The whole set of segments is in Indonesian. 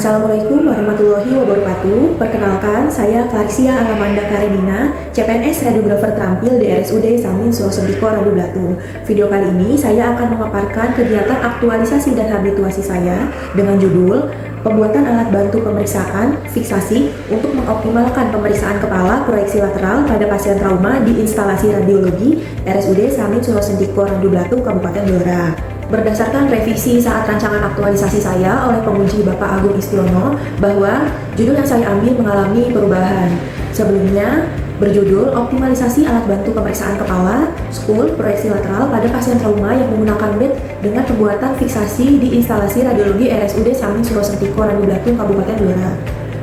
Assalamualaikum warahmatullahi wabarakatuh. Perkenalkan, saya Clarisia Alamanda Karenina, CPNS Radiografer Terampil di RSUD Samin Surosentiko Randu Blatung. Video kali ini saya akan memaparkan kegiatan aktualisasi dan habituasi saya dengan judul Pembuatan alat bantu pemeriksaan fiksasi untuk mengoptimalkan pemeriksaan kepala proyeksi lateral pada pasien trauma di instalasi radiologi RSUD Samin Surosentiko Randu Blatung, Kabupaten Blora. Berdasarkan revisi saat rancangan aktualisasi saya oleh penguji Bapak Agung Istiono, bahwa judul yang saya ambil mengalami perubahan. Sebelumnya berjudul Optimalisasi Alat Bantu Pemeriksaan Kepala Skul Proyeksi Lateral pada Pasien Trauma yang menggunakan bed dengan pembuatan fiksasi di instalasi radiologi RSUD Samin Surosentiko Randu Blatung, Kabupaten Blora,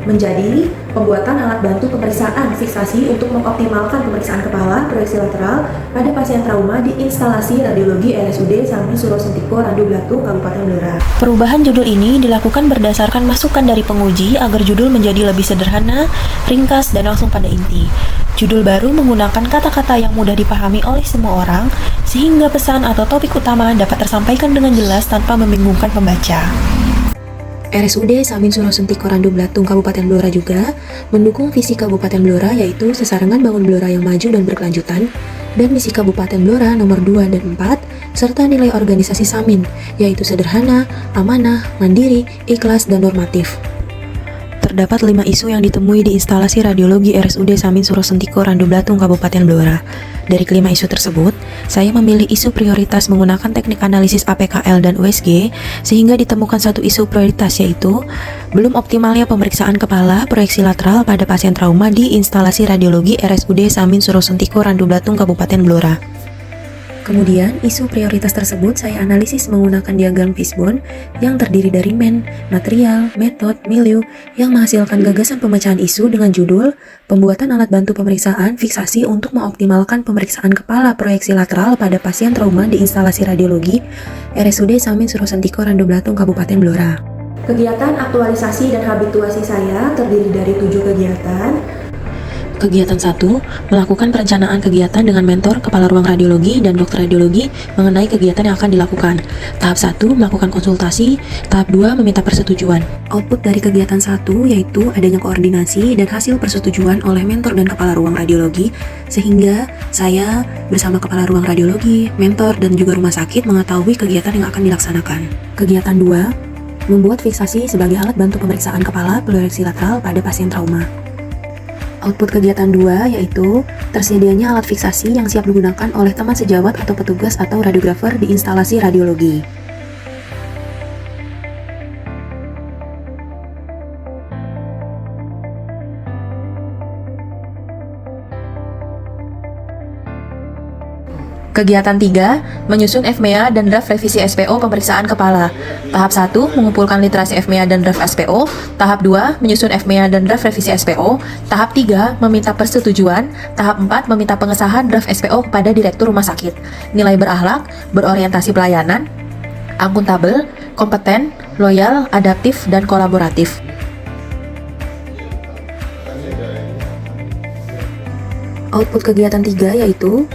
menjadi pembuatan alat bantu pemeriksaan fiksasi untuk mengoptimalkan pemeriksaan kepala proyeksi lateral pada pasien trauma di instalasi radiologi RSUD Samin Surosentiko Randu Blatung, Kabupaten Blora. Perubahan judul ini dilakukan berdasarkan masukan dari penguji agar judul menjadi lebih sederhana, ringkas, dan langsung pada inti. Judul baru menggunakan kata-kata yang mudah dipahami oleh semua orang, sehingga pesan atau topik utama dapat tersampaikan dengan jelas tanpa membingungkan pembaca. RSUD Samin Surosentiko Randu Blatung, Kabupaten Blora juga mendukung visi Kabupaten Blora, yaitu sesarengan bangun Blora yang maju dan berkelanjutan, dan misi Kabupaten Blora nomor 2 dan 4, serta nilai organisasi Samin, yaitu sederhana, amanah, mandiri, ikhlas, dan normatif. Terdapat 5 isu yang ditemui di instalasi radiologi RSUD Samin Surosentiko Randu Blatung, Kabupaten Blora. Dari kelima isu tersebut, saya memilih isu prioritas menggunakan teknik analisis APKL dan USG, sehingga ditemukan satu isu prioritas, yaitu belum optimalnya pemeriksaan kepala proyeksi lateral pada pasien trauma di instalasi radiologi RSUD Samin Surosentiko Randu Blatung, Kabupaten Blora. Kemudian, isu prioritas tersebut saya analisis menggunakan diagram fishbone yang terdiri dari material, metode, milieu yang menghasilkan gagasan pemecahan isu dengan judul Pembuatan alat bantu pemeriksaan fiksasi untuk mengoptimalkan pemeriksaan kepala proyeksi lateral pada pasien trauma di instalasi radiologi RSUD Samin Surosentiko Randu Blatung, Kabupaten Blora. Kegiatan aktualisasi dan habituasi saya terdiri dari 7 kegiatan. Kegiatan 1, melakukan perencanaan kegiatan dengan mentor, kepala ruang radiologi, dan dokter radiologi mengenai kegiatan yang akan dilakukan. Tahap 1, melakukan konsultasi. Tahap 2, meminta persetujuan. Output dari kegiatan 1 yaitu adanya koordinasi dan hasil persetujuan oleh mentor dan kepala ruang radiologi, sehingga saya bersama kepala ruang radiologi, mentor, dan juga rumah sakit mengetahui kegiatan yang akan dilaksanakan. Kegiatan 2, membuat fiksasi sebagai alat bantu pemeriksaan kepala proyeksi lateral pada pasien trauma. Output kegiatan 2 yaitu tersedianya alat fiksasi yang siap digunakan oleh teman sejawat atau petugas atau radiografer di instalasi radiologi. Kegiatan 3, menyusun FMEA dan draft revisi SPO pemeriksaan kepala. Tahap 1, mengumpulkan literasi FMEA dan draft SPO. Tahap 2, menyusun FMEA dan draft revisi SPO. Tahap 3, meminta persetujuan. Tahap 4, meminta pengesahan draft SPO kepada Direktur Rumah Sakit. Nilai berakhlak, berorientasi pelayanan, akuntabel, kompeten, loyal, adaptif, dan kolaboratif. Output kegiatan 3 yaitu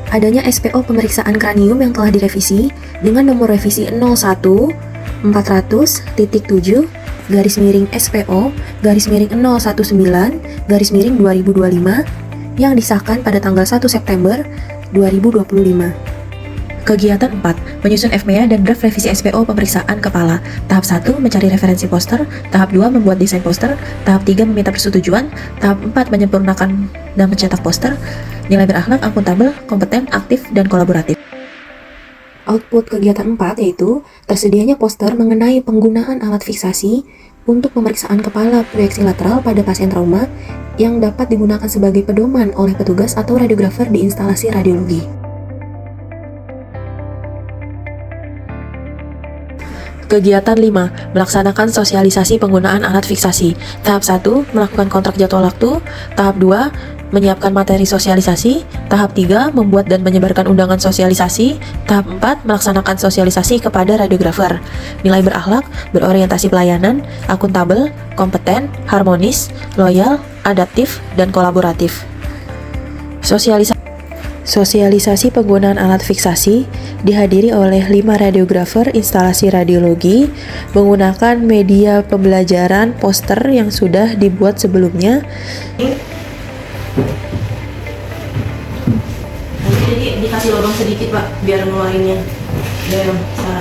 adanya SPO pemeriksaan kranium yang telah direvisi dengan nomor revisi 01-400-7-SPO-019-2025 yang disahkan pada tanggal 1 September 2025. Kegiatan 4, menyusun FMEA dan draft revisi SPO pemeriksaan kepala. Tahap 1, mencari referensi poster. Tahap 2, membuat desain poster. Tahap 3, meminta persetujuan. Tahap 4, menyempurnakan dan mencetak poster. Nilai berakhlak, akuntabel, kompeten, aktif, dan kolaboratif. Output kegiatan 4 yaitu tersedianya poster mengenai penggunaan alat fiksasi untuk pemeriksaan kepala proyeksi lateral pada pasien trauma yang dapat digunakan sebagai pedoman oleh petugas atau radiografer di instalasi radiologi. Kegiatan 5, melaksanakan sosialisasi penggunaan alat fiksasi. Tahap 1, melakukan kontrak jadwal waktu. Tahap 2, menyiapkan materi sosialisasi. Tahap 3, membuat dan menyebarkan undangan sosialisasi. Tahap 4, melaksanakan sosialisasi kepada radiografer. Nilai berakhlak, berorientasi pelayanan, akuntabel, kompeten, harmonis, loyal, adaptif, dan kolaboratif. Sosialisasi penggunaan alat fiksasi dihadiri oleh 5 radiografer instalasi radiologi menggunakan media pembelajaran poster yang sudah dibuat sebelumnya. Jadi dikasih lubang sedikit Pak, biar ngeluarinnya. Biar bisa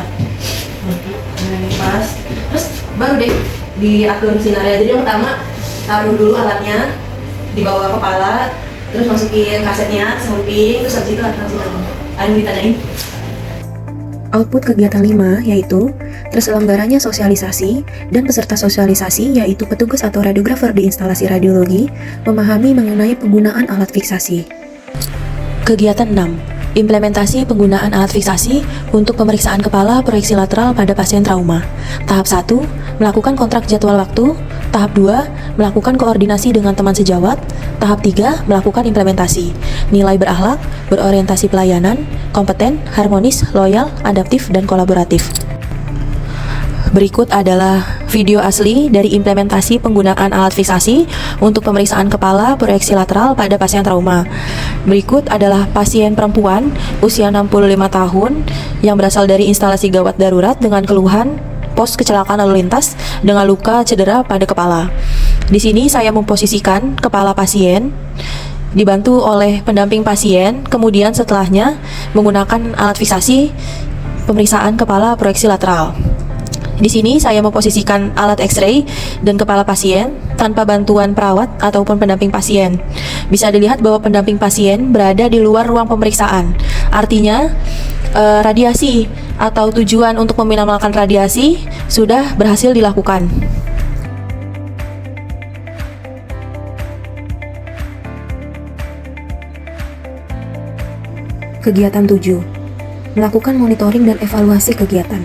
pas. Terus baru deh diatur sinarnya. Jadi yang pertama taruh dulu alatnya di bawah kepala, terus masukin kasetnya samping, terus habis itu ada ditanyain. Output kegiatan 5 yaitu terselenggaranya sosialisasi, dan peserta sosialisasi yaitu petugas atau radiografer di instalasi radiologi memahami mengenai penggunaan alat fiksasi. Kegiatan 6. Implementasi penggunaan alat fiksasi untuk pemeriksaan kepala proyeksi lateral pada pasien trauma. Tahap 1. Melakukan kontrak jadwal waktu. Tahap 2. Melakukan koordinasi dengan teman sejawat. Tahap 3. Melakukan implementasi. Nilai berakhlak, berorientasi pelayanan, kompeten, harmonis, loyal, adaptif, dan kolaboratif. Berikut adalah video asli dari implementasi penggunaan alat fiksasi untuk pemeriksaan kepala proyeksi lateral pada pasien trauma. Berikut adalah pasien perempuan usia 65 tahun yang berasal dari instalasi gawat darurat dengan keluhan pos kecelakaan lalu lintas dengan luka cedera pada kepala. Di sini saya memposisikan kepala pasien dibantu oleh pendamping pasien, kemudian setelahnya menggunakan alat fiksasi pemeriksaan kepala proyeksi lateral. Di sini saya memposisikan alat X-ray dan kepala pasien tanpa bantuan perawat ataupun pendamping pasien. Bisa dilihat bahwa pendamping pasien berada di luar ruang pemeriksaan. Artinya, radiasi atau tujuan untuk meminimalkan radiasi sudah berhasil dilakukan. Kegiatan 7. Melakukan monitoring dan evaluasi kegiatan.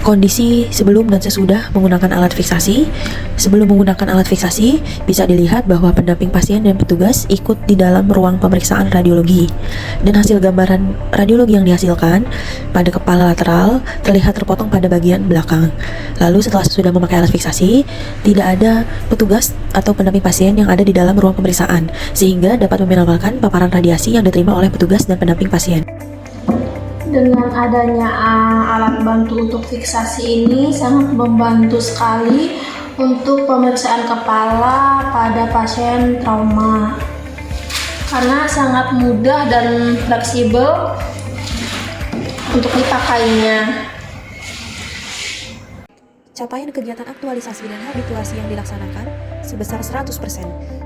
Kondisi sebelum dan sesudah menggunakan alat fiksasi. Sebelum menggunakan alat fiksasi, bisa dilihat bahwa pendamping pasien dan petugas ikut di dalam ruang pemeriksaan radiologi. Dan hasil gambaran radiologi yang dihasilkan pada kepala lateral terlihat terpotong pada bagian belakang. Lalu setelah sudah memakai alat fiksasi, tidak ada petugas atau pendamping pasien yang ada di dalam ruang pemeriksaan, sehingga dapat meminimalkan paparan radiasi yang diterima oleh petugas dan pendamping pasien. Dengan adanya alat bantu untuk fiksasi ini sangat membantu sekali untuk pemeriksaan kepala pada pasien trauma karena sangat mudah dan fleksibel untuk dipakainya. Capaian kegiatan aktualisasi dan habituasi yang dilaksanakan sebesar 100%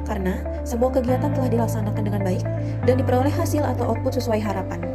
karena semua kegiatan telah dilaksanakan dengan baik dan diperoleh hasil atau output sesuai harapan.